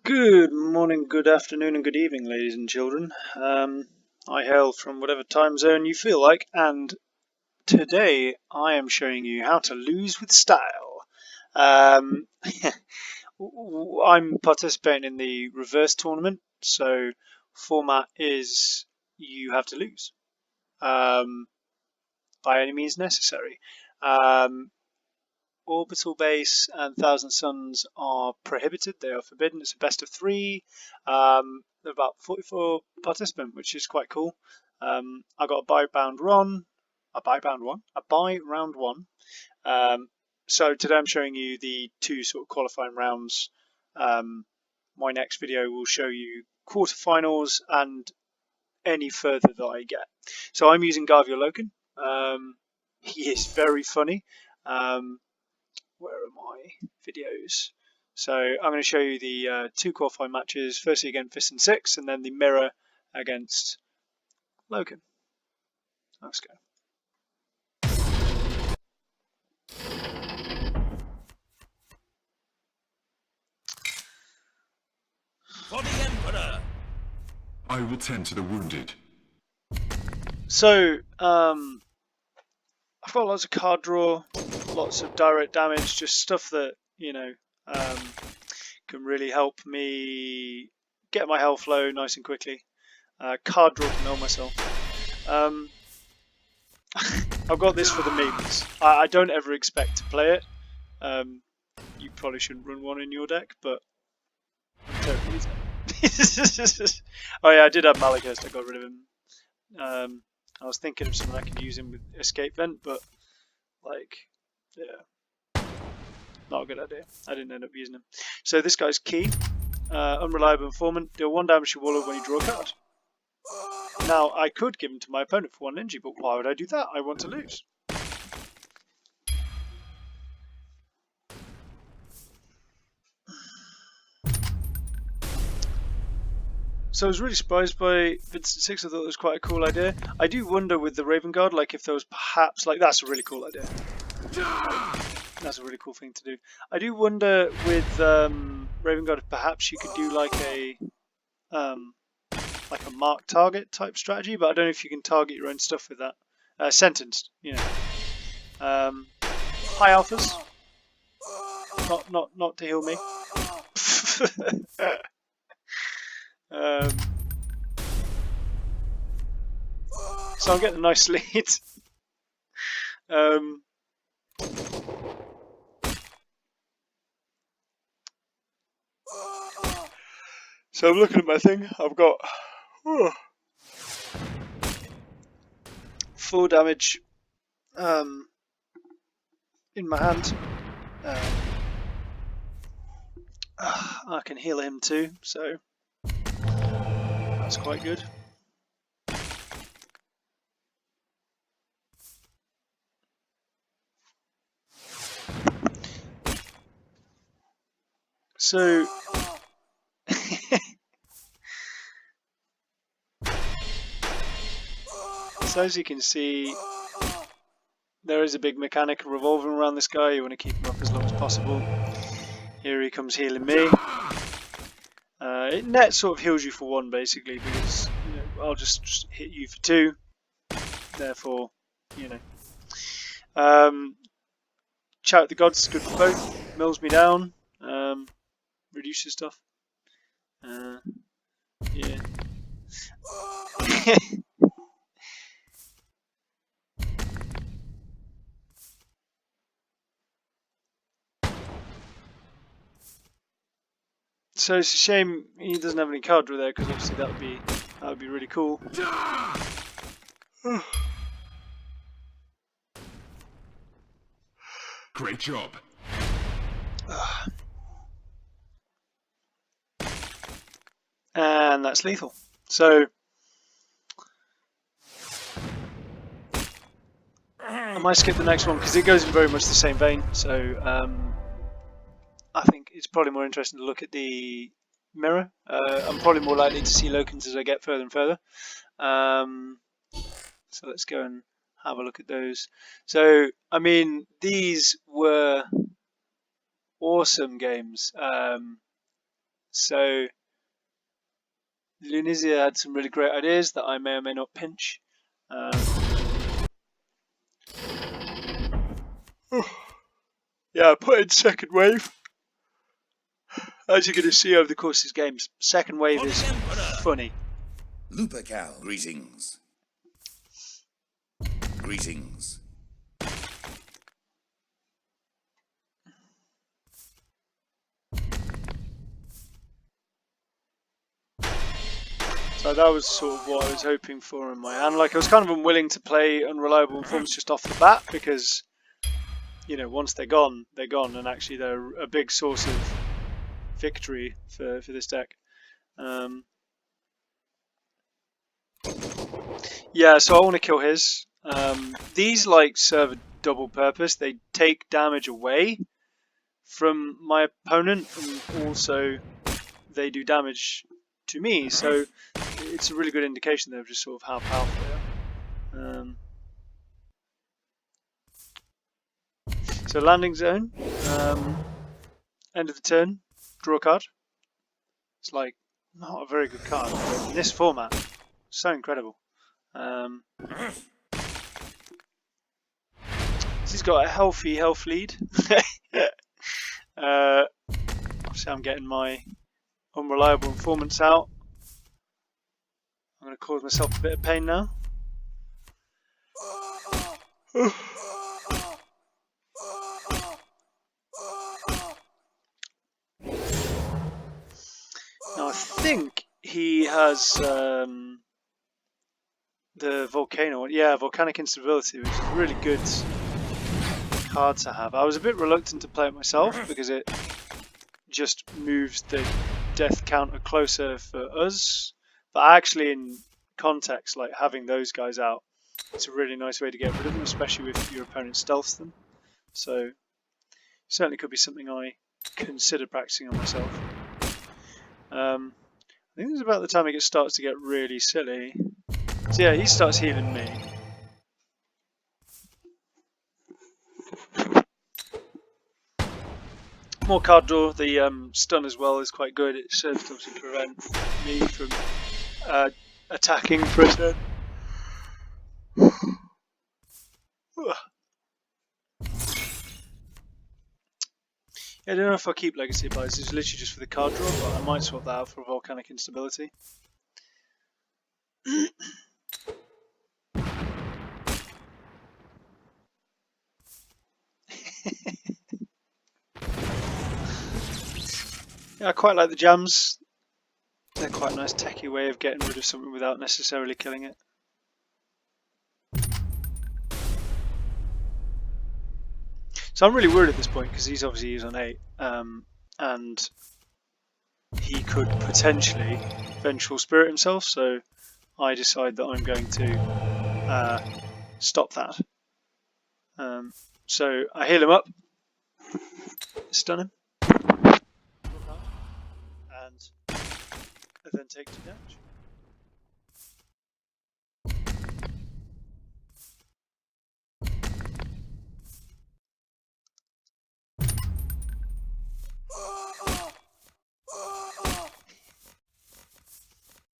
Good morning, good afternoon, and good evening, ladies and children. I hail from whatever time zone you feel like, and today I am showing you how to lose with style. Um, I'm participating in the reverse tournament, so format is you have to lose by any means necessary. Orbital base and Thousand Suns are prohibited. They are forbidden. It's a best of three. There are about 44 participants, which is quite cool. I got a buy round one. A buy round one. So today I'm showing you the two sort of qualifying rounds. My next video will show you quarterfinals and any further that I get. So I'm using Garviel Loken. He is very funny. Where are my videos? So I'm going to show you the two qualifying matches. Firstly against Fist and Sixx, and then the mirror against Loken. Let's go. For the Emperor! I will tend to the wounded. So I've got lots of card draw, lots of direct damage, just stuff that can really help me get my health low nice and quickly. Card draw can heal myself. I've got this for the memes. I don't ever expect to play it. You probably shouldn't run one in your deck, but I'm totally using it. Oh yeah, I did have Malachist. I got rid of him. I was thinking of something I could use him with Escape Vent, but like, yeah, not a good idea. I didn't end up using him. So this guy's key. Unreliable informant. Deal 1 damage to Waller when you draw a card. Now, I could give him to my opponent for 1 energy, but why would I do that? I want to lose. So I was really surprised by Vincent Sixx. I thought it was quite a cool idea. I do wonder with the Raven Guard, like if there was perhaps, like that's a really cool idea. That's a really cool thing to do. I do wonder with Raven Guard if perhaps you could do like a mark target type strategy, but I don't know if you can target your own stuff with that. Sentenced, you know. High alphas, not to heal me. So I'm getting a nice lead. So I'm looking at my thing. I've got 4 damage in my hand. I can heal him too, so that's quite good. So so as you can see, there is a big mechanic revolving around this guy. You want to keep him up as long as possible. Here he comes healing me. It net sort of heals you for 1 basically, because I'll just hit you for 2. Therefore, Shout the Gods is good for both. Mills me down. Reduces stuff. Yeah. So it's a shame he doesn't have any card draw there, because obviously that would be really cool. Great job. And that's lethal. So I might skip the next one because it goes in very much the same vein. So I think it's probably more interesting to look at the mirror. I'm probably more likely to see Lokens as I get further and further. So let's go and have a look at those. So I mean, these were awesome games. So Lunizia had some really great ideas that I may or may not pinch. Yeah, I put in second wave. As you're going to see over the course of these games, second wave is funny. Lupercal. Greetings. Greetings. So that was sort of what I was hoping for in my hand. Like, I was kind of unwilling to play Unreliable Informants just off the bat because, you know, once they're gone, and actually they're a big source of victory for this deck. Yeah, so I want to kill his. These like serve a double purpose. They take damage away from my opponent, and also they do damage to me. So it's a really good indication of just sort of how powerful they are. So landing zone, end of the turn, draw a card. It's like not a very good card, but in this format, so incredible. He's got a healthy health lead. Obviously I'm getting my Unreliable Informants out. I'm going to cause myself a bit of pain now. Now I think he has the Volcano, yeah, Volcanic Instability, which is a really good card to have. I was a bit reluctant to play it myself because it just moves the death counter closer for us, but actually in context, like having those guys out, it's a really nice way to get rid of them, especially if your opponent stealths them. So certainly could be something I consider practicing on myself. I think this is about the time it starts to get really silly. So yeah, he starts healing me. More card draw. The stun as well is quite good. It serves to obviously prevent me from attacking for a turn. Yeah, I don't know if I'll keep Legacy Advice. It's literally just for the card draw, but I might swap that out for Volcanic Instability. Yeah, I quite like the jams. They're quite a nice techie way of getting rid of something without necessarily killing it. So I'm really worried at this point because he's obviously on 8, and he could potentially Vengeful Spirit himself. So I decide that I'm going to stop that. So I heal him up, stun him, and then take 2 damage.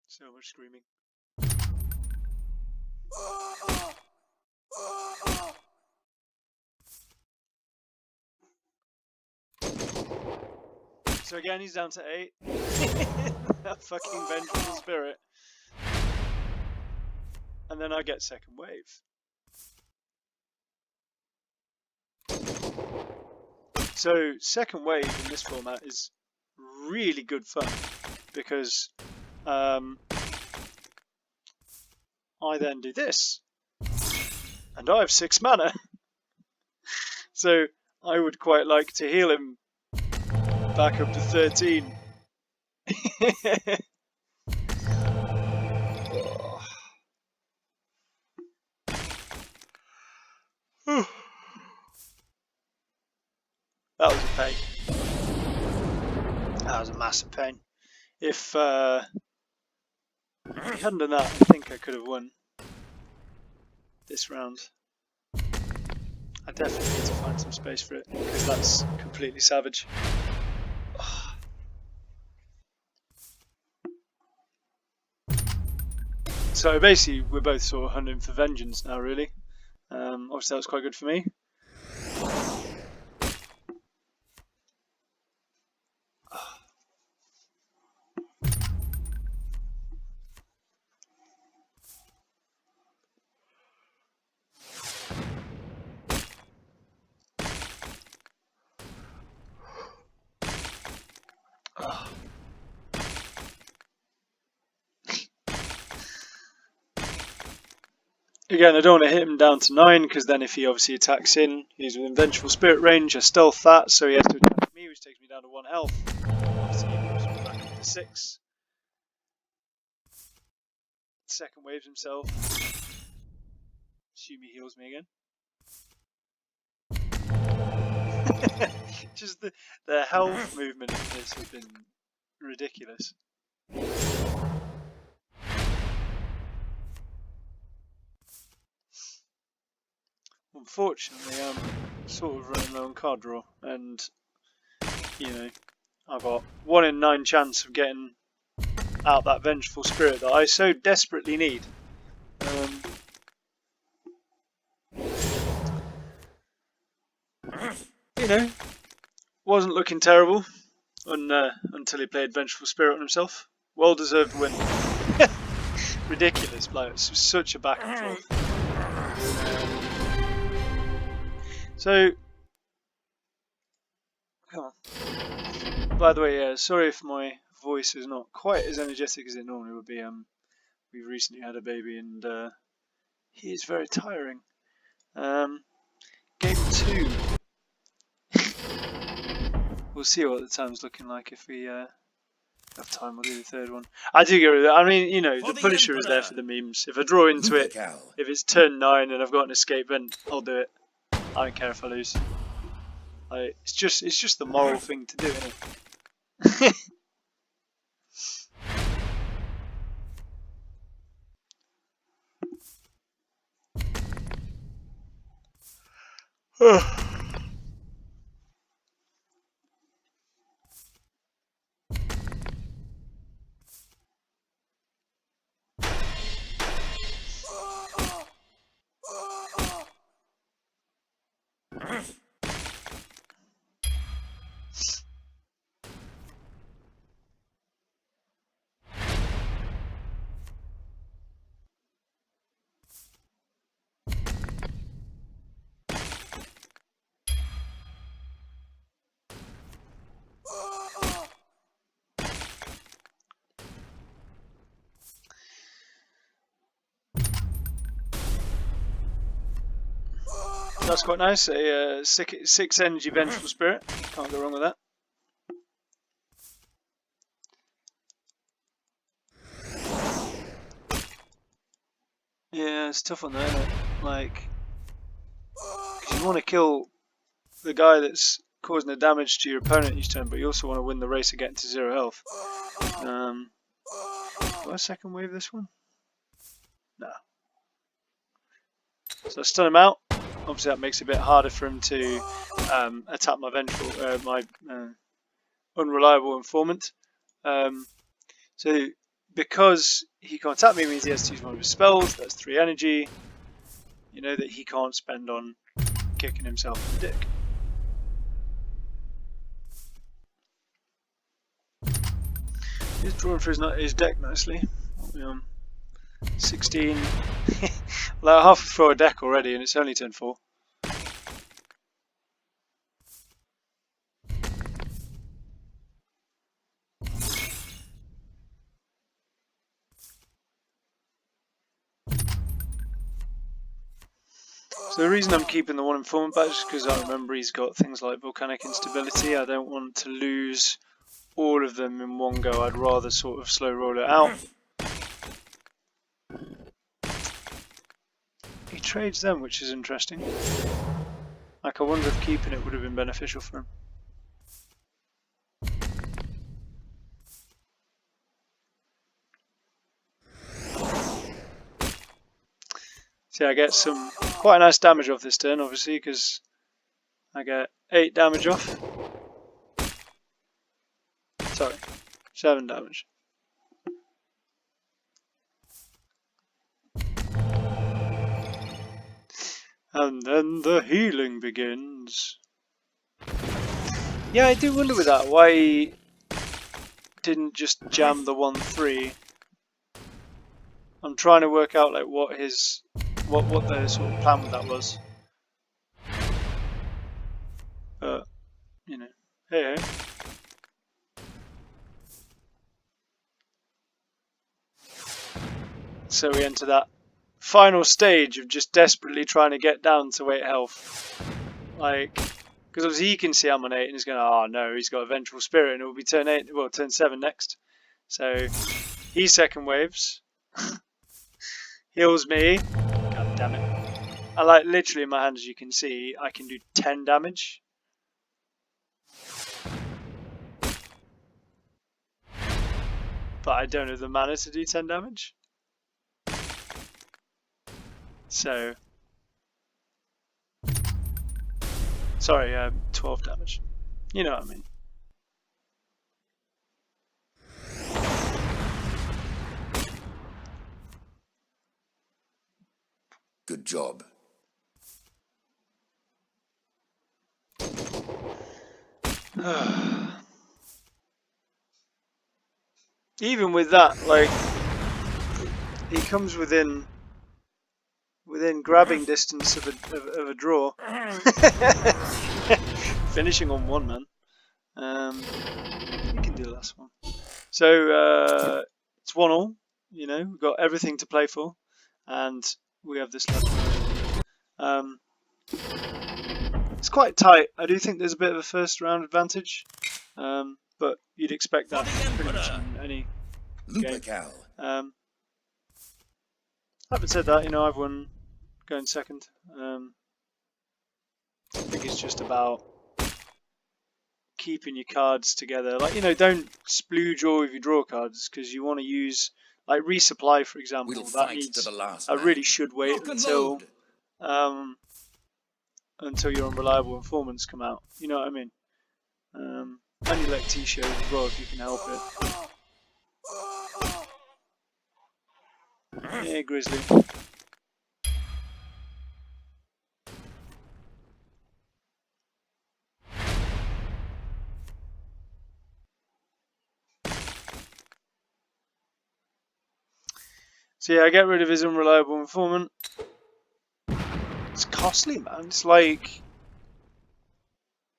So much screaming. So again, he's down to 8. That fucking Vengeful Spirit. And then I get second wave. So second wave in this format is really good fun because I then do this, and I have 6 mana. So I would quite like to heal him back up to 13. That was a pain. That was a massive pain. If he hadn't done that, I think I could have won this round. I definitely need to find some space for it because that's completely savage. So basically, we're both sort of hunting for vengeance now, really. Obviously, that was quite good for me. Again, I don't want to hit him down to 9, because then if he obviously attacks in, he's within Vengeful Spirit range, I stealth that, so he has to attack me, which takes me down to 1 health. Obviously, he moves me back up to 6. Second waves himself. Assume he heals me again. Just the health movement of this has been ridiculous. Unfortunately, I'm sort of running low on card draw, and you know, I've got 1 in 9 chance of getting out that Vengeful Spirit that I so desperately need. You know, wasn't looking terrible until he played Vengeful Spirit on himself. Well deserved win. Ridiculous, like it's such a back and forth. So, come on. By the way, sorry if my voice is not quite as energetic as it normally would be. We've recently had a baby, and he is very tiring. Game 2. We'll see what the time's looking like if we have time. We'll do the third one. I do get rid of that. I mean, you know, the Punisher is there for the memes. If I draw into it, if it's turn 9 and I've got an escape vent, I'll do it. I don't care if I lose. It's just the moral thing to do, isn't it? That's quite nice. A 6 energy Vengeful Spirit. Can't go wrong with that. Yeah, it's tough on there, isn't it? Like, cause you want to kill the guy that's causing the damage to your opponent each turn, but you also want to win the race of getting to 0 health. Do I second wave this one? No. So I stun him out. Obviously, that makes it a bit harder for him to attack my vengeful, my unreliable informant. So because he can't attack me, means he has to use one of his spells. That's 3 energy. You know that he can't spend on kicking himself in the dick. He's drawing for his deck nicely. 16. Well, half through a deck already, and it's only turn 4. So the reason I'm keeping the 1 informant back is because I remember he's got things like volcanic instability. I don't want to lose all of them in one go. I'd rather sort of slow roll it out. He trades them, which is interesting. Like, I wonder if keeping it would have been beneficial for him. See, I get some quite nice damage off this turn, obviously, because I get 8 damage off. Sorry, 7 damage. And then the healing begins. Yeah, I do wonder with that why he didn't just jam the 1-3. I'm trying to work out like what the sort of plan with that was. But you know, hey. So we enter that final stage of just desperately trying to get down to 8 health. Like, because obviously he can see I'm on 8 and he's going, oh no, he's got a Vengeful Spirit and it will be turn 8, well, turn 7 next. So he second waves, heals me. God damn it. I like literally in my hand, as you can see, I can do 10 damage. But I don't have the mana to do 10 damage. So, sorry, 12 damage. You know what I mean. Good job. Even with that, like, he comes within grabbing distance of a draw. Finishing on 1, man. We can do the last one. So it's 1-1. You know, we've got everything to play for, and we have this last one. It's quite tight. I do think there's a bit of a first round advantage, but you'd expect that pretty much in any game. Having said that, you know, I've won going second. I think it's just about keeping your cards together. Like, you know, don't splooge all of your draw cards because you want to use, like, resupply, for example. That needs, I really should wait until your unreliable informants come out. You know what I mean? And you let T-shows as well if you can help it. Yeah, Grizzly. So yeah, I get rid of his unreliable informant. It's costly, man. It's like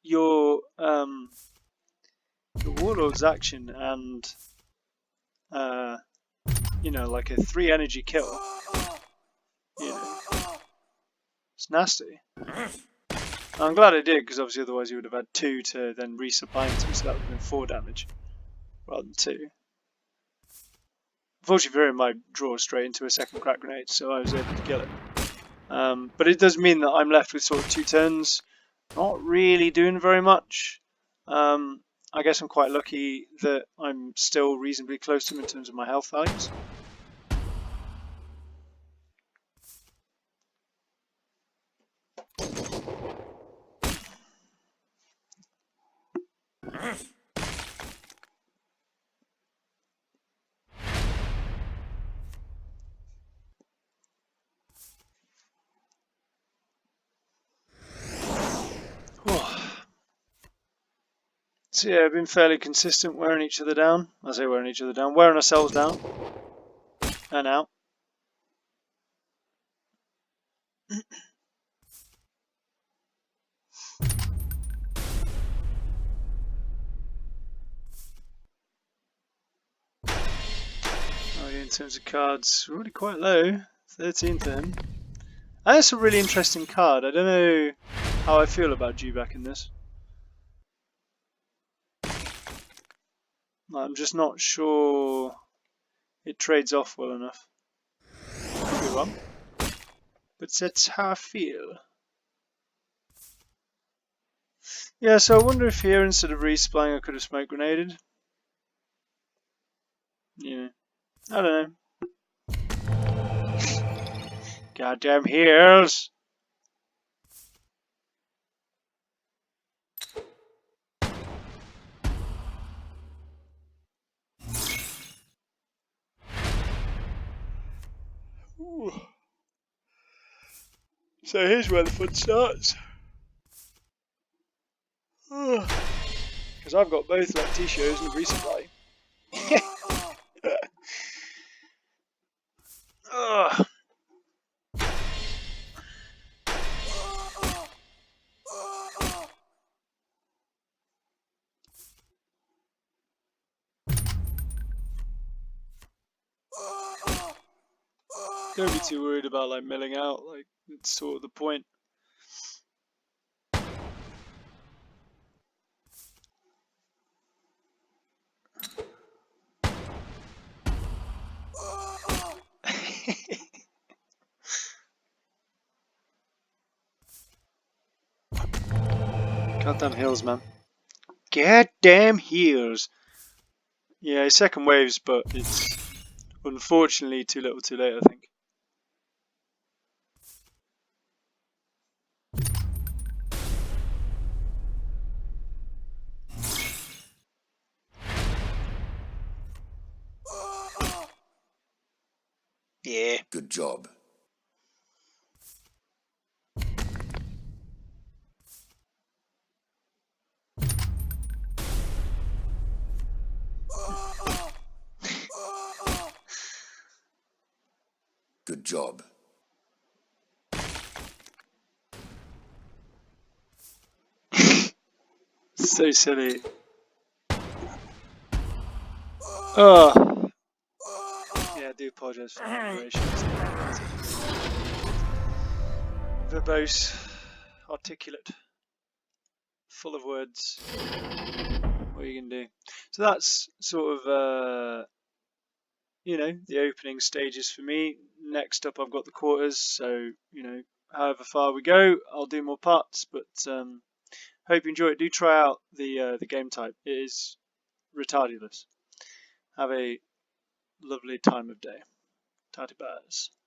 your warlord's action and you know, like a 3 energy kill. You know, it's nasty. I'm glad I did, because obviously otherwise you would have had 2 to then resupply into, so that would have been 4 damage rather than 2. Unfortunately for him, I draw straight into a second crack grenade, so I was able to kill it. But it does mean that I'm left with sort of 2 turns, not really doing very much. I guess I'm quite lucky that I'm still reasonably close to him in terms of my health values. So yeah, I've been fairly consistent wearing each other down. I say wearing each other down, wearing ourselves down and out. Oh yeah, in terms of cards, we're already quite low. 13 to him. And that's a really interesting card. I don't know how I feel about Dewback in this. I'm just not sure it trades off well enough. Could be wrong, but that's how I feel. Yeah, so I wonder if here, instead of resupplying, I could have smoke grenaded. Yeah, I don't know. Goddamn heals! So here's where the fun starts. Because I've got both lefty shows and a resupply. Don't be too worried about like milling out, like it's sort of the point. Goddamn hills, man. Goddamn hills. Yeah, second waves, but it's unfortunately too little too late, I think. Yeah. Good job. Good job. So silly. Oh. Yeah, I do apologise for the vibrations. Verbose, articulate, full of words. What are you going to do? So that's sort of, you know, the opening stages for me. Next up, I've got the quarters. So, you know, however far we go, I'll do more parts. But hope you enjoy it. Do try out the game type. It is retardulous. Have a lovely time of day. Tatty bars.